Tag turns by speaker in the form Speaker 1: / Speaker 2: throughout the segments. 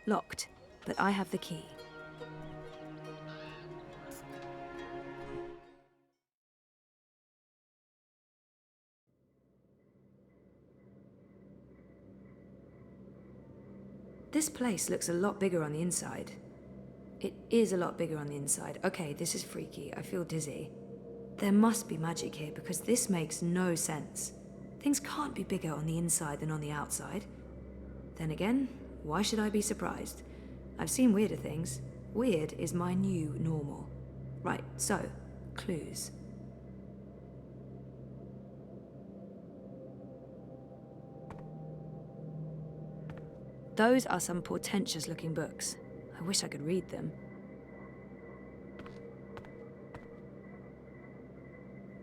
Speaker 1: Locked, but I have the key. This place looks a lot bigger on the inside. It is a lot bigger on the inside. Okay, this is freaky. I feel dizzy. There must be magic here because this makes no sense. Things can't be bigger on the inside than on the outside. Then again, why should I be surprised? I've seen weirder things. Weird is my new normal. Right, so, clues. Those are some portentous-looking books. I wish I could read them.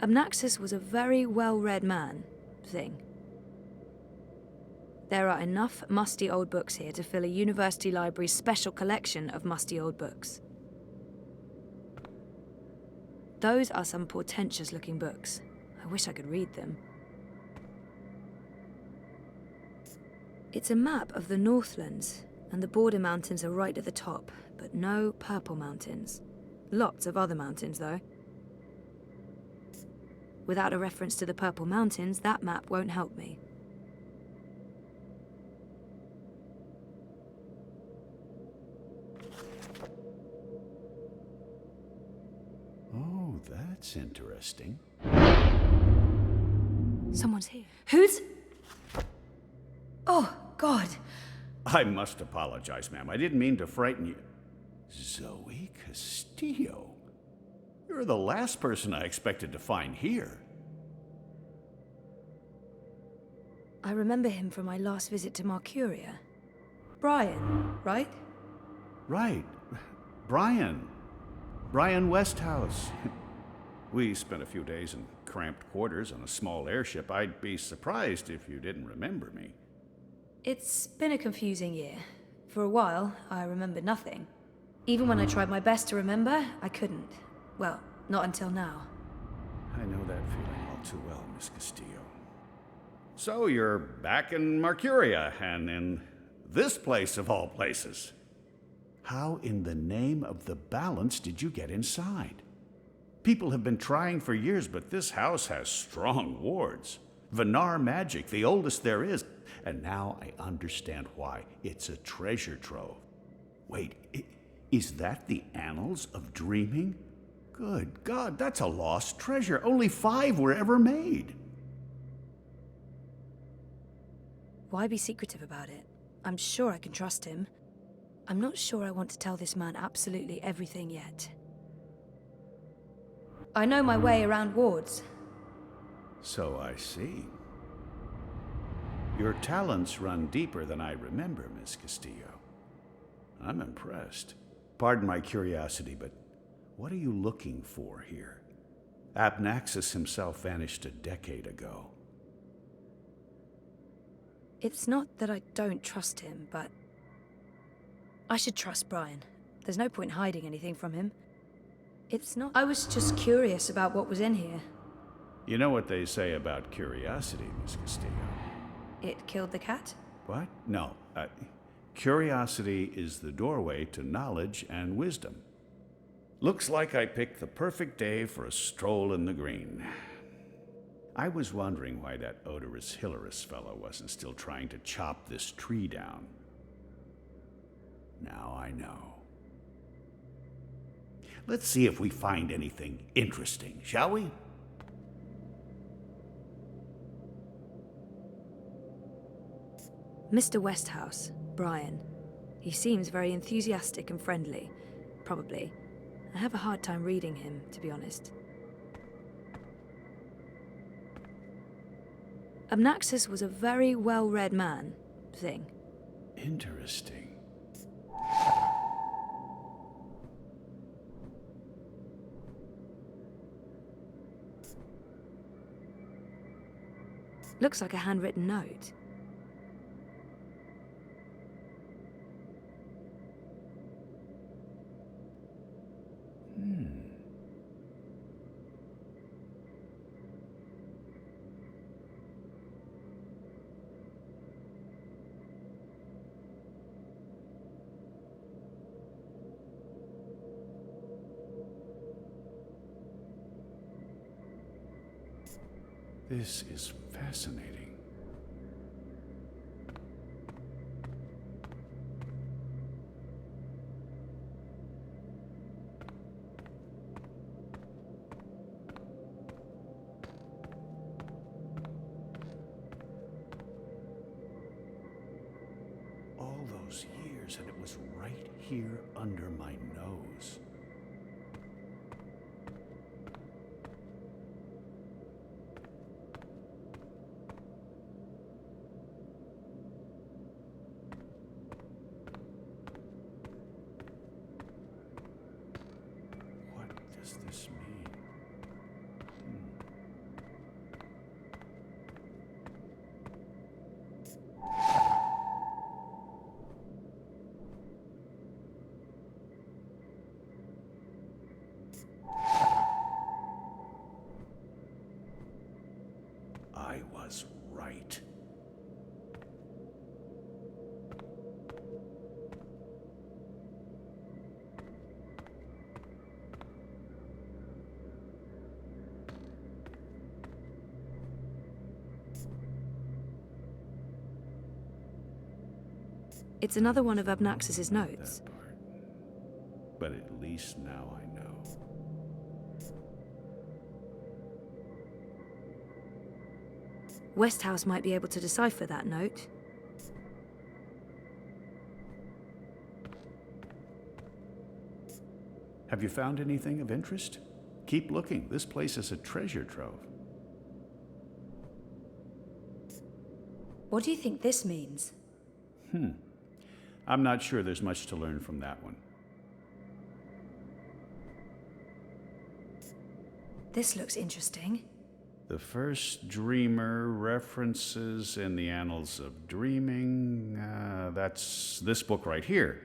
Speaker 1: Amnaxis was a very well-read man, thing. There are enough musty old books here to fill a university library's special collection of musty old books. Those are some portentous-looking books. I wish I could read them. It's a map of the Northlands, and the border mountains are right at the top, but no purple mountains. Lots of other mountains, though. Without a reference to the purple mountains, that map won't help me.
Speaker 2: Oh, that's interesting.
Speaker 1: Someone's here. Who's... Oh, God.
Speaker 2: I must apologize, ma'am. I didn't mean to frighten you. Zoe Castillo. You're the last person I expected to find here.
Speaker 1: I remember him from my last visit to Mercuria. Brian, right?
Speaker 2: Right. Brian. Brian Westhouse. We spent a few days in cramped quarters on a small airship. I'd be surprised if you didn't remember me.
Speaker 1: It's been a confusing year. For a while, I remembered nothing. Even when I tried my best to remember, I couldn't. Well, not until now.
Speaker 2: I know that feeling all too well, Miss Castillo. So you're back in Mercuria, and in this place of all places. How in the name of the balance did you get inside? People have been trying for years, but this house has strong wards. Venar magic, the oldest there is. And now I understand why. It's a treasure trove. Wait, is that the Annals of Dreaming? Good God, that's a lost treasure. Only 5 were ever made.
Speaker 1: Why be secretive about it? I'm sure I can trust him. I'm not sure I want to tell this man absolutely everything yet. I know my way around wards.
Speaker 2: So I see. Your talents run deeper than I remember, Miss Castillo. I'm impressed. Pardon my curiosity, but what are you looking for here? Abnaxis himself vanished a decade ago.
Speaker 1: It's not that I don't trust him, but... I should trust Brian. There's no point hiding anything from him. It's not... I was just curious about what was in here.
Speaker 2: You know what they say about curiosity, Miss Castillo?
Speaker 1: It killed the cat?
Speaker 2: What? No. Curiosity is the doorway to knowledge and wisdom. Looks like I picked the perfect day for a stroll in the green. I was wondering why that odorous Hilarious fellow wasn't still trying to chop this tree down. Now I know. Let's see if we find anything interesting, shall we?
Speaker 1: Mr. Westhouse, Brian. He seems very enthusiastic and friendly. Probably. I have a hard time reading him, to be honest. Amnaxis was a very well-read man, thing.
Speaker 2: Interesting.
Speaker 1: Looks like a handwritten note.
Speaker 2: This is fascinating. All those years, and it was right here under my nose. What does this mean? I was right.
Speaker 1: It's another one of Abnaxis's notes.
Speaker 2: That part. But at least now I know.
Speaker 1: Westhouse might be able to decipher that note.
Speaker 2: Have you found anything of interest? Keep looking. This place is a treasure trove.
Speaker 1: What do you think this means?
Speaker 2: I'm not sure there's much to learn from that one.
Speaker 1: This looks interesting.
Speaker 2: The first dreamer references in the annals of dreaming. That's this book right here.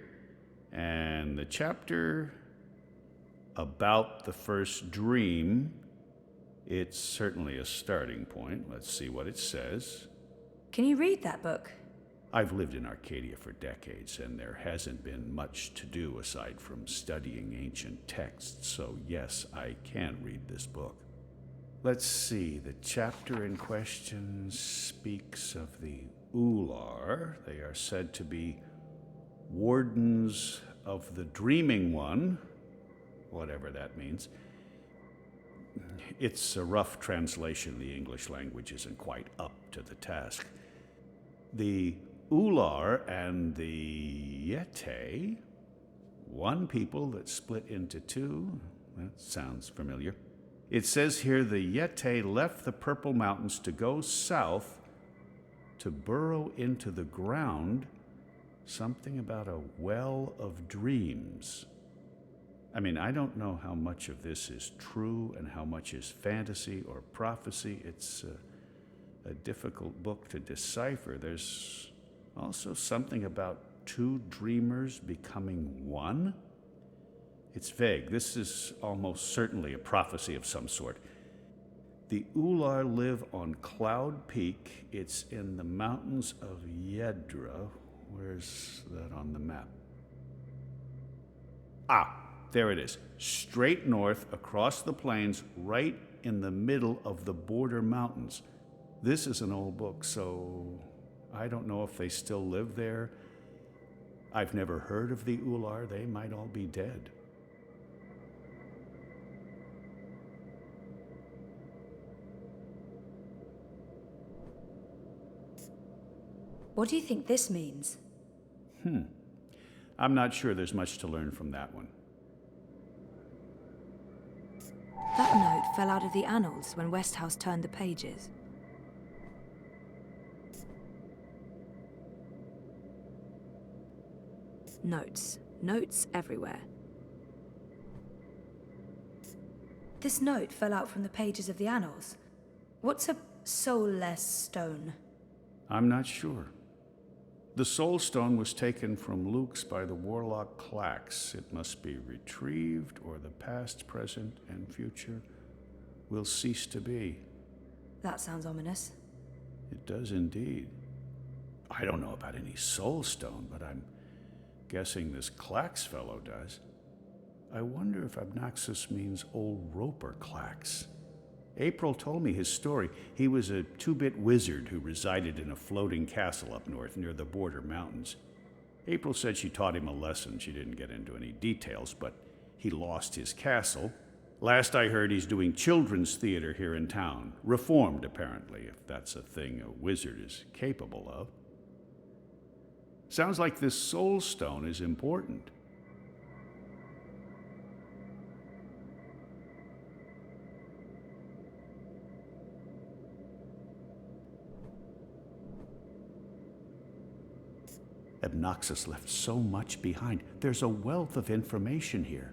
Speaker 2: And the chapter about the first dream, it's certainly a starting point. Let's see what it says.
Speaker 1: Can you read that book?
Speaker 2: I've lived in Arcadia for decades, and there hasn't been much to do aside from studying ancient texts, so yes, I can read this book. Let's see, the chapter in question speaks of the Ular. They are said to be wardens of the Dreaming One, whatever that means. It's a rough translation. The English language isn't quite up to the task. The Ular and the Yete, one people that split into two. That sounds familiar. It says here the Yete left the Purple Mountains to go south to burrow into the ground, something about a well of dreams. I mean, I don't know how much of this is true and how much is fantasy or prophecy. It's a difficult book to decipher. There's also something about two dreamers becoming one. It's vague. This is almost certainly a prophecy of some sort. The Ular live on Cloud Peak. It's in the mountains of Yedra. Where's that on the map? Ah, there it is. Straight north across the plains, right in the middle of the border mountains. This is an old book, so I don't know if they still live there. I've never heard of the Ular. They might all be dead.
Speaker 1: What do you think this means?
Speaker 2: I'm not sure there's much to learn from that one.
Speaker 1: That note fell out of the annals when Westhouse turned the pages. Notes. Notes everywhere. This note fell out from the pages of the annals. What's a soulless stone?
Speaker 2: I'm not sure. The Soul Stone was taken from Luke's by the warlock Klacks. It must be retrieved, or the past, present, and future will cease to be.
Speaker 1: That sounds ominous.
Speaker 2: It does indeed. I don't know about any Soul Stone, but I'm guessing this Klacks fellow does. I wonder if Abnaxis means old Roper Klacks. April told me his story. He was a two-bit wizard who resided in a floating castle up north near the border mountains. April said she taught him a lesson. She didn't get into any details, but he lost his castle. Last I heard, he's doing children's theater here in town. Reformed, apparently, if that's a thing a wizard is capable of. Sounds like this soul stone is important. Obnoxus left so much behind. There's a wealth of information here.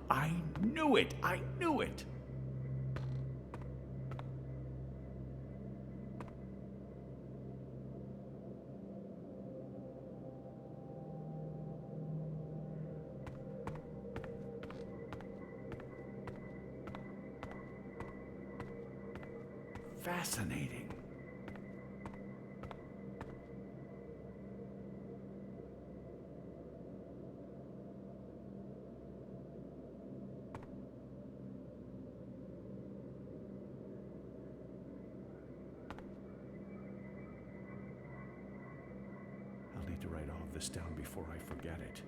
Speaker 2: I knew it! I knew it! Fascinating. I'll need to write all of this down before I forget it.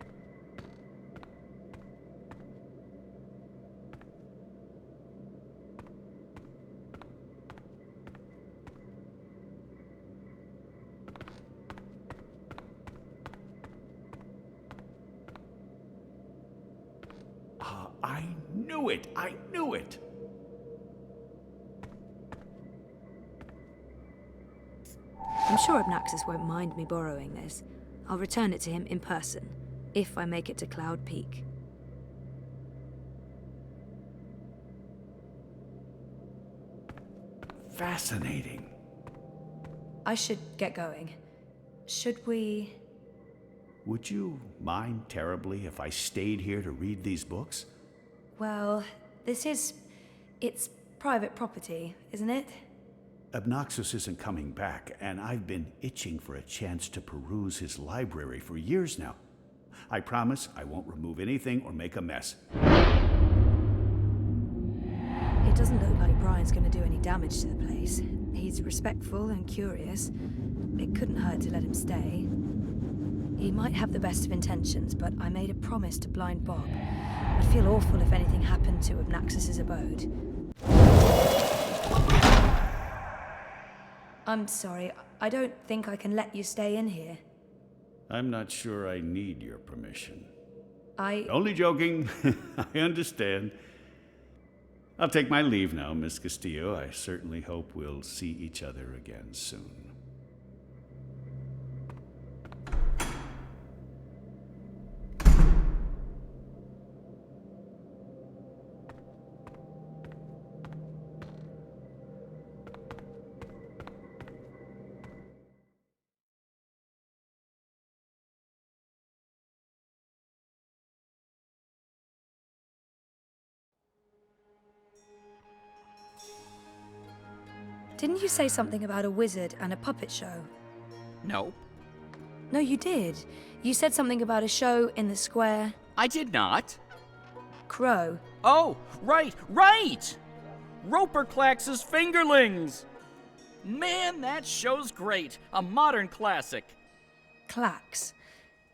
Speaker 2: I knew it! I knew it!
Speaker 1: I'm sure Obnoxus won't mind me borrowing this. I'll return it to him in person, if I make it to Cloud Peak.
Speaker 2: Fascinating.
Speaker 1: I should get going. Should we...
Speaker 2: Would you mind terribly if I stayed here to read these books?
Speaker 1: Well, it's private property, isn't it?
Speaker 2: Obnoxus isn't coming back, and I've been itching for a chance to peruse his library for years now. I promise I won't remove anything or make a mess.
Speaker 1: It doesn't look like Brian's going to do any damage to the place. He's respectful and curious. It couldn't hurt to let him stay. He might have the best of intentions, but I made a promise to Blind Bob. I'd feel awful if anything happened to Obnoxus's abode. I'm sorry, I don't think I can let you stay in here.
Speaker 2: I'm not sure I need your permission.
Speaker 1: I...
Speaker 2: Only joking. I understand. I'll take my leave now, Miss Castillo. I certainly hope we'll see each other again soon.
Speaker 1: Didn't you say something about a wizard and a puppet show?
Speaker 3: Nope.
Speaker 1: No, you did. You said something about a show in the square.
Speaker 3: I did not.
Speaker 1: Crow.
Speaker 3: Oh, right! Roper Klacks' Fingerlings! Man, that show's great. A modern classic.
Speaker 1: Klacks.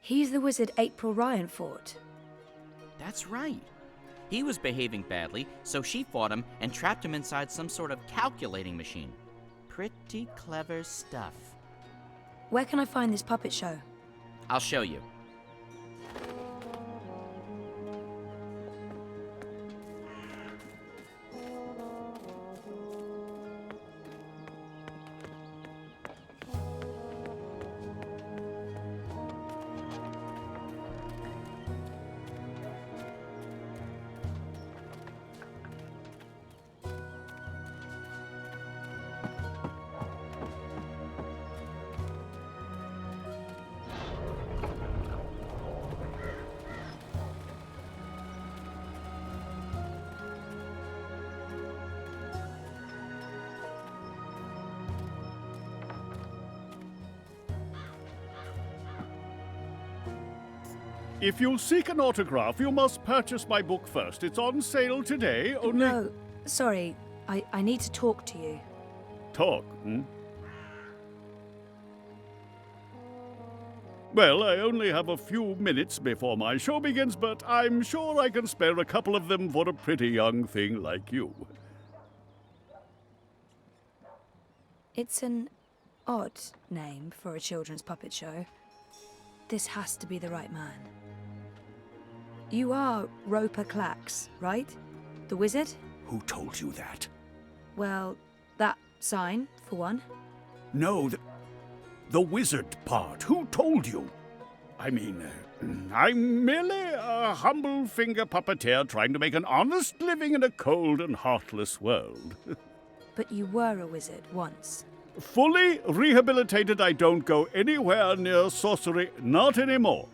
Speaker 1: He's the wizard April Ryan fought.
Speaker 3: That's right. He was behaving badly, so she fought him and trapped him inside some sort of calculating machine. Pretty clever stuff.
Speaker 1: Where can I find this puppet show?
Speaker 3: I'll show you.
Speaker 2: If you'll seek an autograph, you must purchase my book first. It's on sale today, only...
Speaker 1: No, sorry. I need to talk to you.
Speaker 2: Talk, hmm? Well, I only have a few minutes before my show begins, but I'm sure I can spare a couple of them for a pretty young thing like you.
Speaker 1: It's an odd name for a children's puppet show. This has to be the right man. You are Roper Klacks, right? The wizard?
Speaker 2: Who told you that?
Speaker 1: Well, that sign, for one.
Speaker 2: No, the wizard part. Who told you? I mean, I'm merely a humble finger puppeteer trying to make an honest living in a cold and heartless world.
Speaker 1: But you were a wizard once.
Speaker 2: Fully rehabilitated, I don't go anywhere near sorcery, not anymore.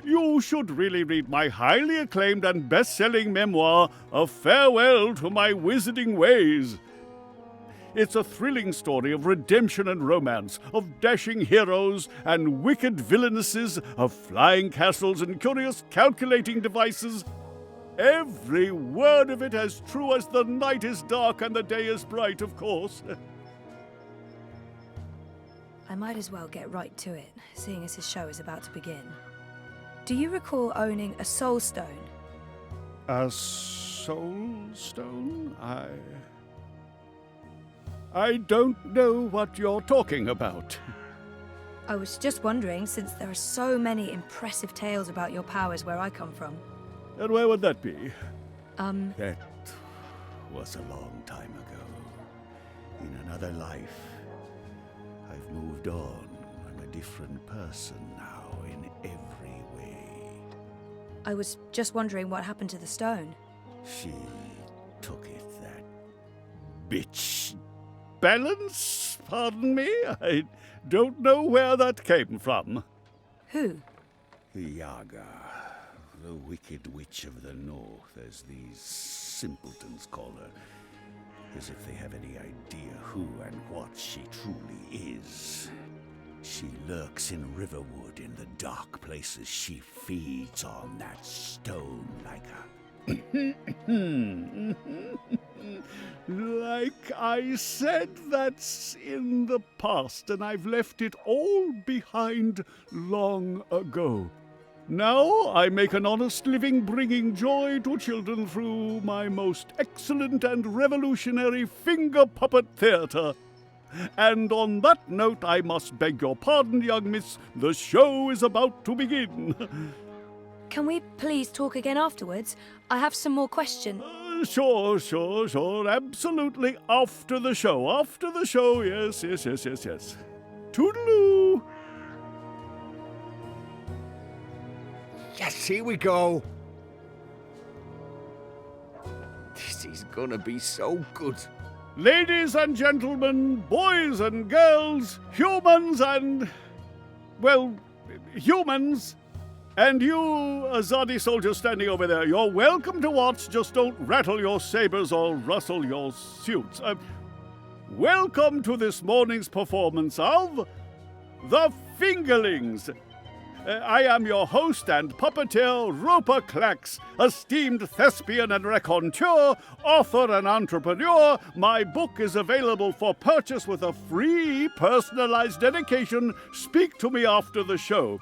Speaker 2: You should really read my highly acclaimed and best-selling memoir, A Farewell to My Wizarding Ways. It's a thrilling story of redemption and romance, of dashing heroes and wicked villainesses, of flying castles and curious calculating devices. Every word of it as true as the night is dark and the day is bright, of course.
Speaker 1: I might as well get right to it, seeing as his show is about to begin. Do you recall owning a soul stone?
Speaker 2: A soul stone? I don't know what you're talking about.
Speaker 1: I was just wondering, since there are so many impressive tales about your powers where I come from.
Speaker 2: And where would that be?
Speaker 1: That
Speaker 2: Was a long time ago. In another life. I've moved on. I'm a different person now in every way.
Speaker 1: I was just wondering what happened to the stone.
Speaker 2: She took it, that bitch. Balance? Pardon me? I don't know where that came from.
Speaker 1: Who?
Speaker 2: The Yaga, the wicked witch of the north, as these simpletons call her. As if they have any idea who and what she truly is. She lurks in Riverwood in the dark places. She feeds on that stone like a... Like I said, that's in the past, and I've left it all behind long ago. Now I make an honest living bringing joy to children through my most excellent and revolutionary finger puppet theater. And on that note, I must beg your pardon, young miss. The show is about to begin.
Speaker 1: Can we please talk again afterwards? I have some more questions.
Speaker 2: Sure. Absolutely. After the show. Yes. Toodaloo.
Speaker 4: Yes, here we go. This is gonna be so good.
Speaker 2: Ladies and gentlemen, boys and girls, humans and... well, humans. And you, Azadi soldier standing over there, you're welcome to watch, just don't rattle your sabers or rustle your suits. Welcome to this morning's performance of The Fingerlings. I am your host and puppeteer, Roper Klacks, esteemed thespian and raconteur, author and entrepreneur. My book is available for purchase with a free personalized dedication. Speak to me after the show.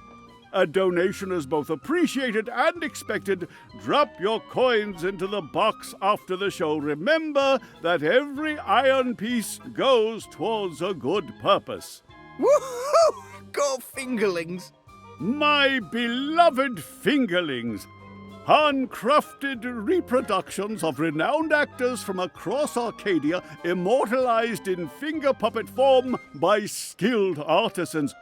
Speaker 2: A donation is both appreciated and expected. Drop your coins into the box after the show. Remember that every iron piece goes towards a good purpose.
Speaker 4: Woohoo! Go Fingerlings!
Speaker 2: My beloved Fingerlings, handcrafted reproductions of renowned actors from across Arcadia, immortalized in finger puppet form by skilled artisans.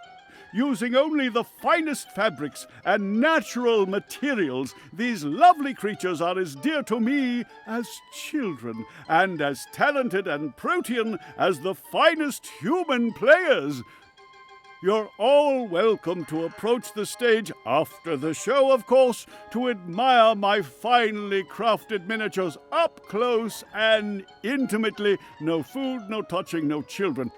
Speaker 2: Using only the finest fabrics and natural materials, these lovely creatures are as dear to me as children, and as talented and protean as the finest human players. You're all welcome to approach the stage after the show, of course, to admire my finely crafted miniatures up close and intimately. No food, no touching, no children.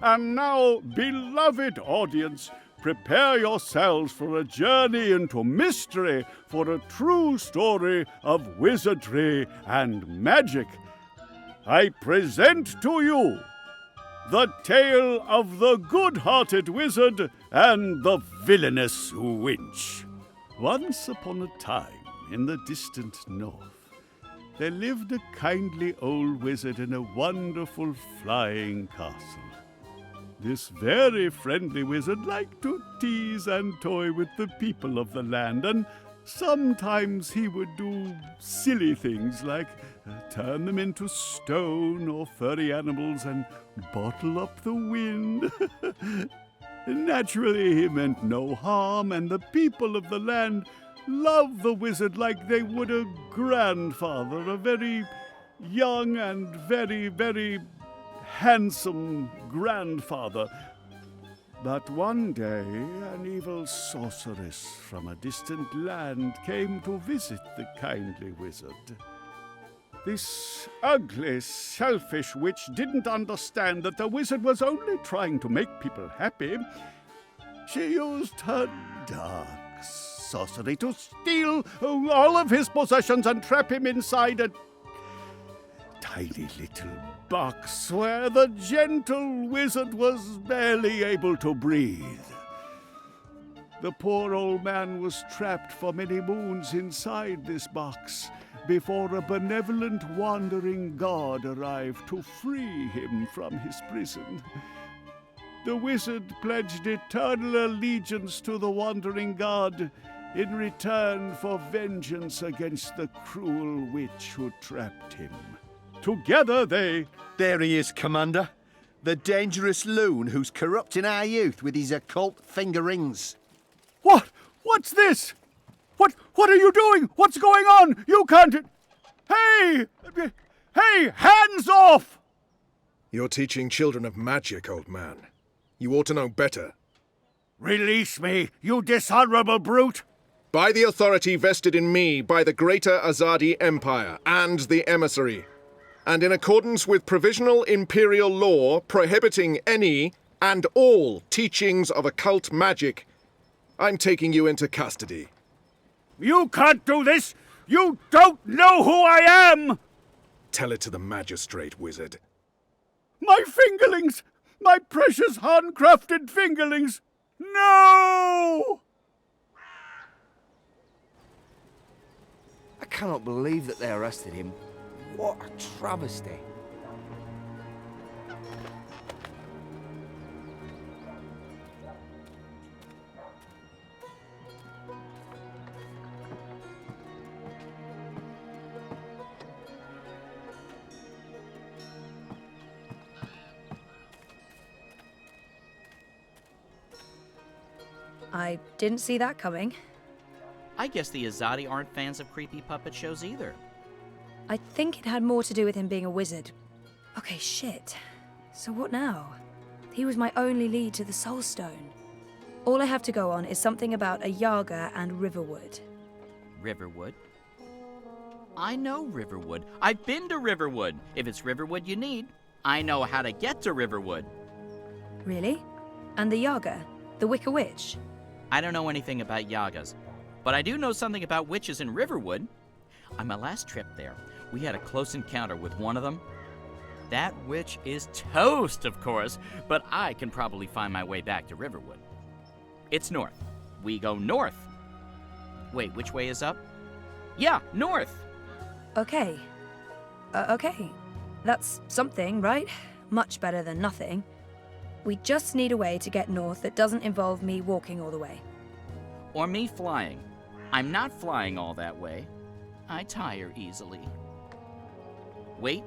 Speaker 2: And now, beloved audience, prepare yourselves for a journey into mystery, for a true story of wizardry and magic. I present to you the tale of the good-hearted wizard and the villainous winch. Once upon a time, in the distant north, there lived a kindly old wizard in a wonderful flying castle. This very friendly wizard liked to tease and toy with the people of the land, and sometimes he would do silly things like turn them into stone or furry animals and bottle up the wind. Naturally, he meant no harm, and the people of the land loved the wizard like they would a grandfather, a very young and very, very handsome grandfather. But one day, an evil sorceress from a distant land came to visit the kindly wizard. This ugly, selfish witch didn't understand that the wizard was only trying to make people happy. She used her dark sorcery to steal all of his possessions and trap him inside a tiny little box where the gentle wizard was barely able to breathe. The poor old man was trapped for many moons inside this box before a benevolent wandering god arrived to free him from his prison. The wizard pledged eternal allegiance to the wandering god in return for vengeance against the cruel witch who trapped him. Together they...
Speaker 4: There he is, Commander. The dangerous loon who's corrupting our youth with his occult finger rings.
Speaker 2: What? What's this? What are you doing? What's going on? You can't... Hey! Hey! Hands off!
Speaker 5: You're teaching children of magic, old man. You ought to know better.
Speaker 2: Release me, you dishonorable brute!
Speaker 5: By the authority vested in me by the Greater Azadi Empire and the Emissary, and in accordance with provisional imperial law prohibiting any and all teachings of occult magic, I'm taking you into custody.
Speaker 2: You can't do this! You don't know who I am!
Speaker 5: Tell it to the magistrate, wizard.
Speaker 2: My fingerlings! My precious handcrafted fingerlings! No!
Speaker 4: I cannot believe that they arrested him. What a travesty.
Speaker 1: I didn't see that coming.
Speaker 3: I guess the Azadi aren't fans of creepy puppet shows either.
Speaker 1: I think it had more to do with him being a wizard. Okay, shit. So what now? He was my only lead to the Soul Stone. All I have to go on is something about a Yaga and Riverwood.
Speaker 3: Riverwood? I know Riverwood. I've been to Riverwood. If it's Riverwood you need, I know how to get to Riverwood.
Speaker 1: Really? And the Yaga? The Wicker Witch?
Speaker 3: I don't know anything about Yagas, but I do know something about witches in Riverwood. On my last trip there, we had a close encounter with one of them. That witch is toast, of course, but I can probably find my way back to Riverwood. It's north. We go north. Wait, which way is up? Yeah, north.
Speaker 1: Okay. Okay. That's something, right? Much better than nothing. We just need a way to get north that doesn't involve me walking all the way.
Speaker 3: Or me flying. I'm not flying all that way. I tire easily. Wait.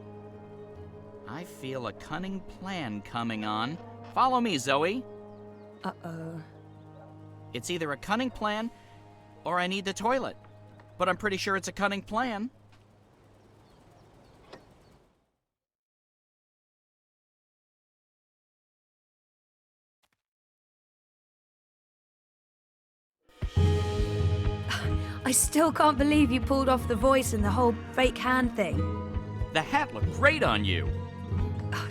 Speaker 3: I feel a cunning plan coming on. Follow me, Zoe.
Speaker 1: Uh-oh.
Speaker 3: It's either a cunning plan or I need the toilet. But I'm pretty sure it's a cunning plan.
Speaker 1: I still can't believe you pulled off the voice and the whole fake hand thing.
Speaker 3: The hat looked great on you.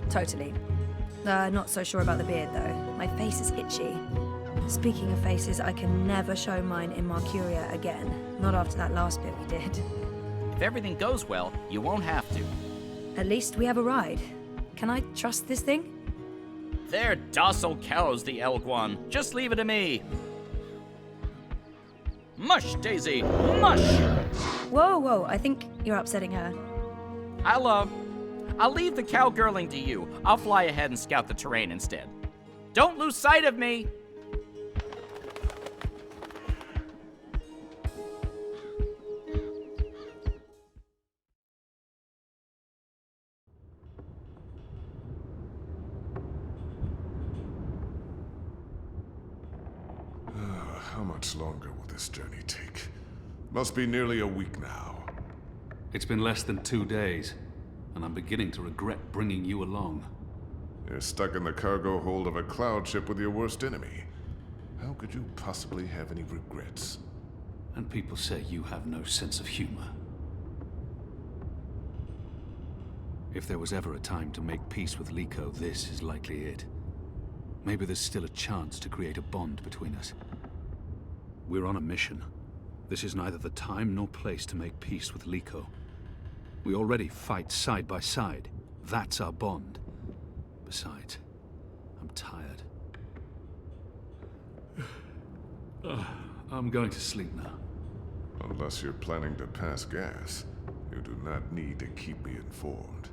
Speaker 1: Totally. Not so sure about the beard, though. My face is itchy. Speaking of faces, I can never show mine in Marcuria again. Not after that last bit we did.
Speaker 3: If everything goes well, you won't have to.
Speaker 1: At least we have a ride. Can I trust this thing?
Speaker 3: They're docile cows, the Elguan. Just leave it to me. Mush, Daisy, mush!
Speaker 1: Whoa, whoa, I think you're upsetting her.
Speaker 3: I'll leave the cowgirling to you. I'll fly ahead and scout the terrain instead. Don't lose sight of me!
Speaker 6: How much longer will this journey take? Must be nearly a week now.
Speaker 7: It's been less than 2 days, and I'm beginning to regret bringing you along.
Speaker 6: You're stuck in the cargo hold of a cloud ship with your worst enemy. How could you possibly have any regrets?
Speaker 7: And people say you have no sense of humor. If there was ever a time to make peace with Liko, this is likely it. Maybe there's still a chance to create a bond between us. We're on a mission. This is neither the time nor place to make peace with Liko. We already fight side by side. That's our bond. Besides, I'm tired. I'm going to sleep now.
Speaker 6: Unless you're planning to pass gas, you do not need to keep me informed.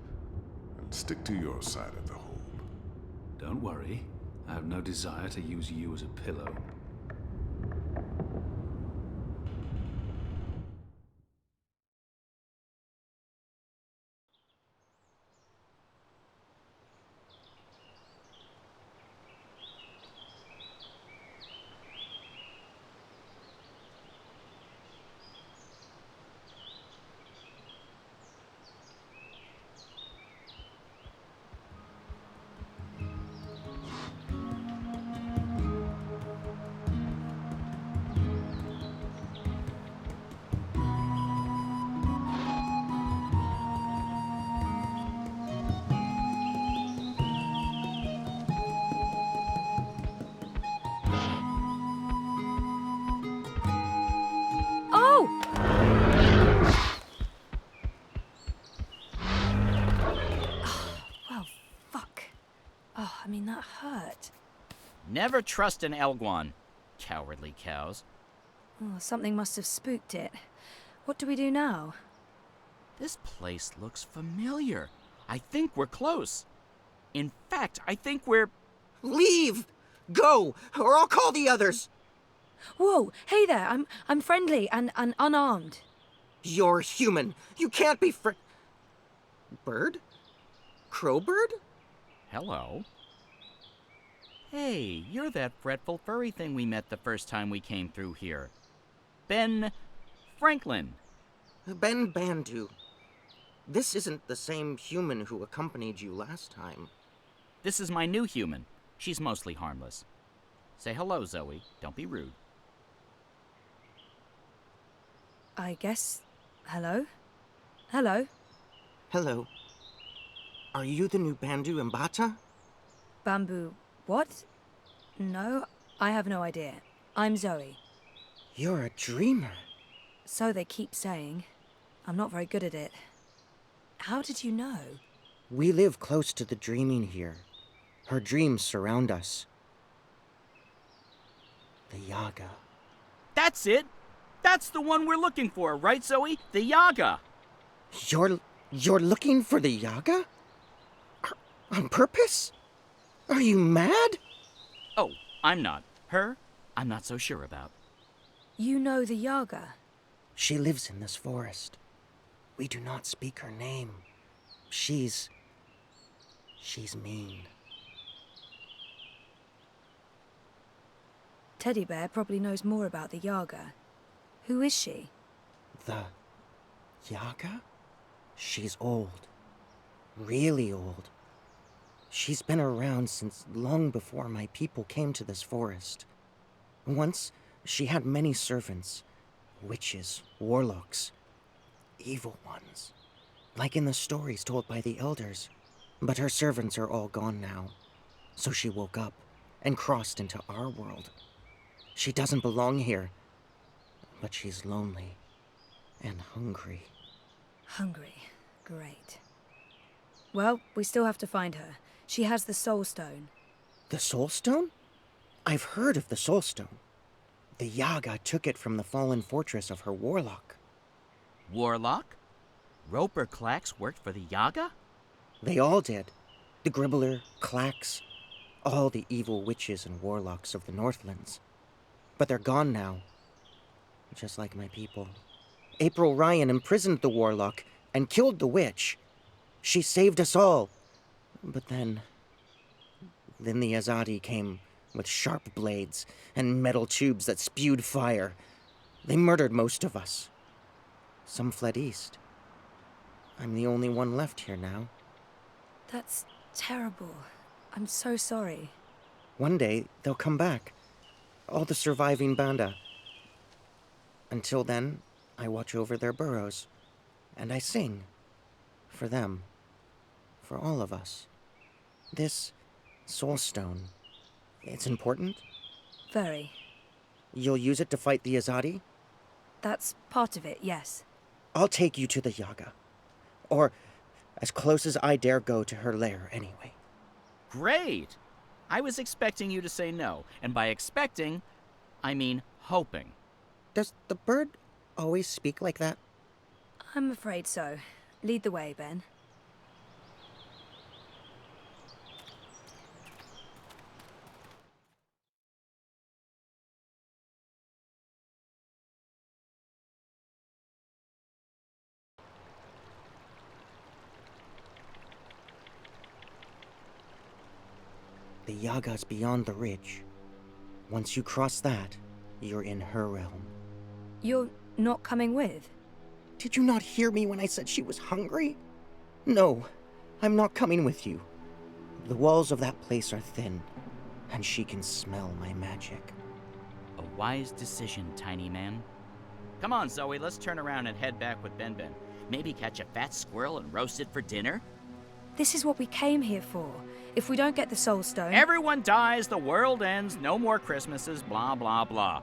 Speaker 6: And stick to your side of the hold.
Speaker 7: Don't worry. I have no desire to use you as a pillow.
Speaker 1: I mean, that hurt.
Speaker 3: Never trust an Elguan, cowardly cows.
Speaker 1: Oh, something must have spooked it. What do we do now?
Speaker 3: This place looks familiar. I think we're close. In fact, I think we're...
Speaker 8: Leave! Go, or I'll call the others!
Speaker 1: Whoa, hey there, I'm friendly and unarmed.
Speaker 8: You're human. You can't be Bird? Crowbird?
Speaker 3: Hello. Hey, you're that fretful furry thing we met the first time we came through here. Ben Franklin.
Speaker 8: Ben Bandu. This isn't the same human who accompanied you last time.
Speaker 3: This is my new human. She's mostly harmless. Say hello, Zoe. Don't be rude.
Speaker 1: I guess... Hello? Hello?
Speaker 8: Hello. Are you the new Bandu Mbata?
Speaker 1: Bamboo... what? No, I have no idea. I'm Zoe.
Speaker 8: You're a dreamer.
Speaker 1: So they keep saying. I'm not very good at it. How did you know?
Speaker 8: We live close to the dreaming here. Her dreams surround us. The Yaga.
Speaker 3: That's it! That's the one we're looking for, right, Zoe? The Yaga!
Speaker 8: You're looking for the Yaga? On purpose? Are you mad?
Speaker 3: Oh, I'm not. Her, I'm not so sure about.
Speaker 1: You know the Yaga?
Speaker 8: She lives in this forest. We do not speak her name. She's mean.
Speaker 1: Teddy Bear probably knows more about the Yaga. Who is she?
Speaker 8: The Yaga? She's old. Really old. She's been around since long before my people came to this forest. Once, she had many servants. Witches, warlocks, evil ones. Like in the stories told by the elders. But her servants are all gone now. So she woke up and crossed into our world. She doesn't belong here. But she's lonely. And hungry.
Speaker 1: Hungry. Great. Well, we still have to find her. She has the Soul Stone.
Speaker 8: The Soul Stone? I've heard of the Soul Stone. The Yaga took it from the fallen fortress of her warlock.
Speaker 3: Warlock? Roper Klacks worked for the Yaga?
Speaker 8: They all did. The Gribbler, Klacks, all the evil witches and warlocks of the Northlands. But they're gone now. Just like my people. April Ryan imprisoned the warlock and killed the witch. She saved us all. But then the Azadi came with sharp blades and metal tubes that spewed fire. They murdered most of us. Some fled east. I'm the only one left here now.
Speaker 1: That's terrible. I'm so sorry.
Speaker 8: One day, they'll come back. All the surviving Banda. Until then, I watch over their burrows. And I sing. For them. For all of us. This Soul Stone. It's important?
Speaker 1: Very.
Speaker 8: You'll use it to fight the Azadi?
Speaker 1: That's part of it, yes.
Speaker 8: I'll take you to the Yaga. Or as close as I dare go to her lair, anyway.
Speaker 3: Great! I was expecting you to say no, and by expecting, I mean hoping.
Speaker 8: Does the bird always speak like that?
Speaker 1: I'm afraid so. Lead the way, Ben.
Speaker 8: The Yaga's beyond the ridge. Once you cross that, you're in her realm.
Speaker 1: You're not coming with?
Speaker 8: Did you not hear me when I said she was hungry? No, I'm not coming with you. The walls of that place are thin, and she can smell my magic.
Speaker 3: A wise decision, tiny man. Come on, Zoe, let's turn around and head back with Ben. Maybe catch a fat squirrel and roast it for dinner?
Speaker 1: This is what we came here for. If we don't get the Soul Stone...
Speaker 3: Everyone dies, the world ends, no more Christmases, blah, blah, blah.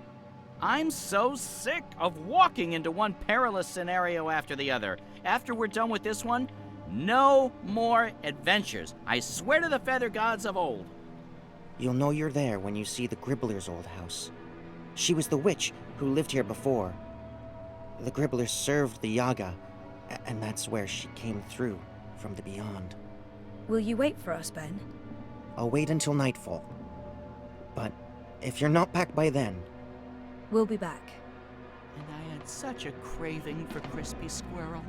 Speaker 3: I'm so sick of walking into one perilous scenario after the other. After we're done with this one, no more adventures. I swear to the feather gods of old.
Speaker 8: You'll know you're there when you see the Gribbler's old house. She was the witch who lived here before. The Gribbler served the Yaga, and that's where she came through from the beyond.
Speaker 1: Will you wait for us, Ben?
Speaker 8: I'll wait until nightfall. But if you're not back by then...
Speaker 1: We'll be back.
Speaker 3: And I had such a craving for crispy squirrel.